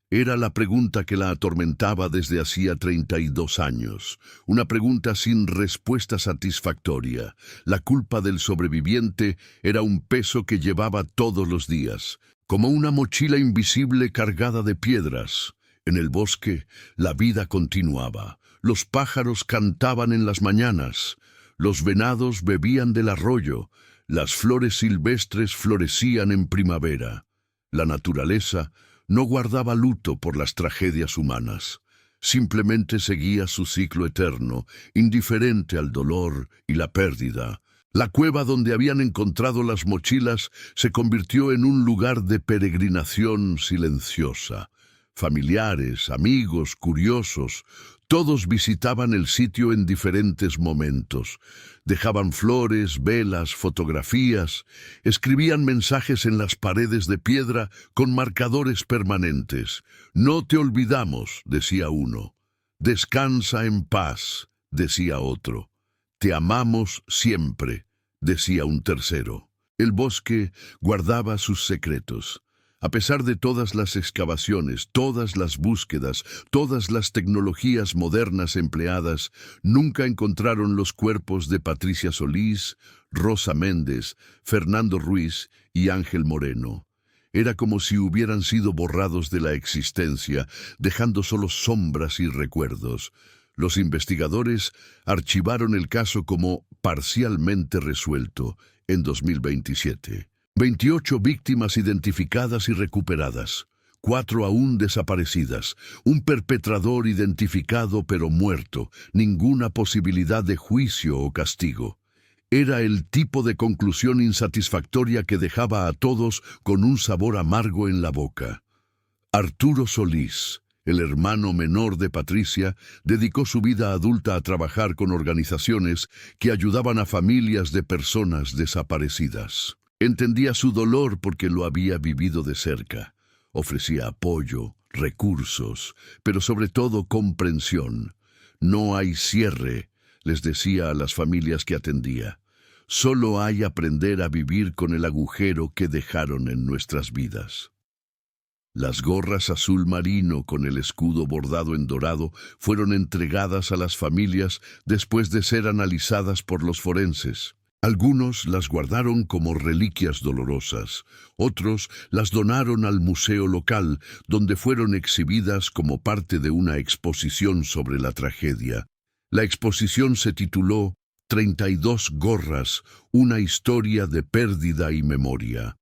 Era la pregunta que la atormentaba desde hacía 32 años, una pregunta sin respuesta satisfactoria. La culpa del sobreviviente era un peso que llevaba todos los días, como una mochila invisible cargada de piedras. En el bosque, la vida continuaba. Los pájaros cantaban en las mañanas. Los venados bebían del arroyo. Las flores silvestres florecían en primavera. La naturaleza no guardaba luto por las tragedias humanas. Simplemente seguía su ciclo eterno, indiferente al dolor y la pérdida. La cueva donde habían encontrado las mochilas se convirtió en un lugar de peregrinación silenciosa. Familiares, amigos, curiosos, todos visitaban el sitio en diferentes momentos. Dejaban flores, velas, fotografías, escribían mensajes en las paredes de piedra con marcadores permanentes. «No te olvidamos», decía uno. «Descansa en paz», decía otro. «Te amamos siempre», decía un tercero. El bosque guardaba sus secretos. A pesar de todas las excavaciones, todas las búsquedas, todas las tecnologías modernas empleadas, nunca encontraron los cuerpos de Patricia Solís, Rosa Méndez, Fernando Ruiz y Ángel Moreno. Era como si hubieran sido borrados de la existencia, dejando solo sombras y recuerdos. Los investigadores archivaron el caso como parcialmente resuelto en 2027. 28 víctimas identificadas y recuperadas, 4 aún desaparecidas, un perpetrador identificado pero muerto, ninguna posibilidad de juicio o castigo. Era el tipo de conclusión insatisfactoria que dejaba a todos con un sabor amargo en la boca. Arturo Solís, el hermano menor de Patricia, dedicó su vida adulta a trabajar con organizaciones que ayudaban a familias de personas desaparecidas. Entendía su dolor porque lo había vivido de cerca. Ofrecía apoyo, recursos, pero sobre todo comprensión. «No hay cierre», les decía a las familias que atendía. «Solo hay aprender a vivir con el agujero que dejaron en nuestras vidas». Las gorras azul marino con el escudo bordado en dorado fueron entregadas a las familias después de ser analizadas por los forenses. Algunos las guardaron como reliquias dolorosas, otros las donaron al museo local, donde fueron exhibidas como parte de una exposición sobre la tragedia. La exposición se tituló 32 gorras, una historia de pérdida y memoria.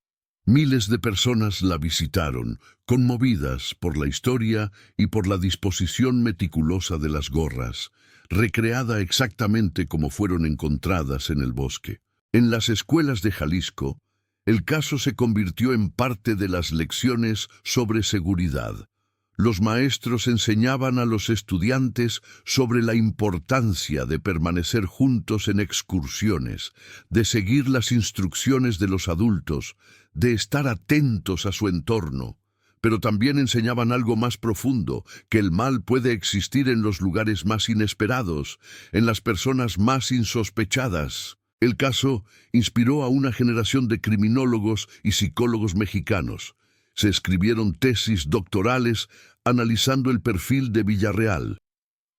Miles de personas la visitaron, conmovidas por la historia y por la disposición meticulosa de las gorras, recreada exactamente como fueron encontradas en el bosque. En las escuelas de Jalisco, el caso se convirtió en parte de las lecciones sobre seguridad. Los maestros enseñaban a los estudiantes sobre la importancia de permanecer juntos en excursiones, de seguir las instrucciones de los adultos, de estar atentos a su entorno. Pero también enseñaban algo más profundo, que el mal puede existir en los lugares más inesperados, en las personas más insospechadas. El caso inspiró a una generación de criminólogos y psicólogos mexicanos. Se escribieron tesis doctorales analizando el perfil de Villarreal.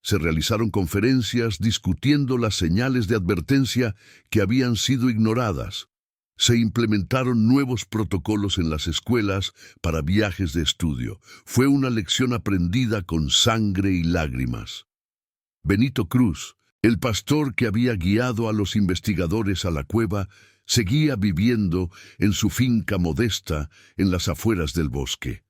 Se realizaron conferencias discutiendo las señales de advertencia que habían sido ignoradas. Se implementaron nuevos protocolos en las escuelas para viajes de estudio. Fue una lección aprendida con sangre y lágrimas. Benito Cruz, el pastor que había guiado a los investigadores a la cueva, seguía viviendo en su finca modesta en las afueras del bosque.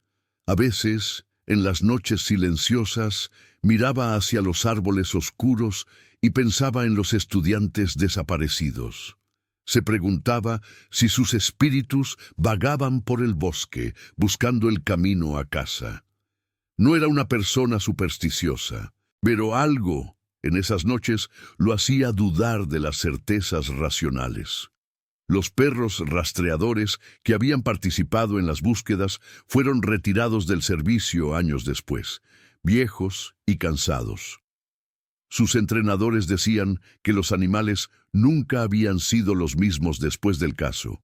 A veces, en las noches silenciosas, miraba hacia los árboles oscuros y pensaba en los estudiantes desaparecidos. Se preguntaba si sus espíritus vagaban por el bosque buscando el camino a casa. No era una persona supersticiosa, pero algo en esas noches lo hacía dudar de las certezas racionales. Los perros rastreadores que habían participado en las búsquedas fueron retirados del servicio años después, viejos y cansados. Sus entrenadores decían que los animales nunca habían sido los mismos después del caso.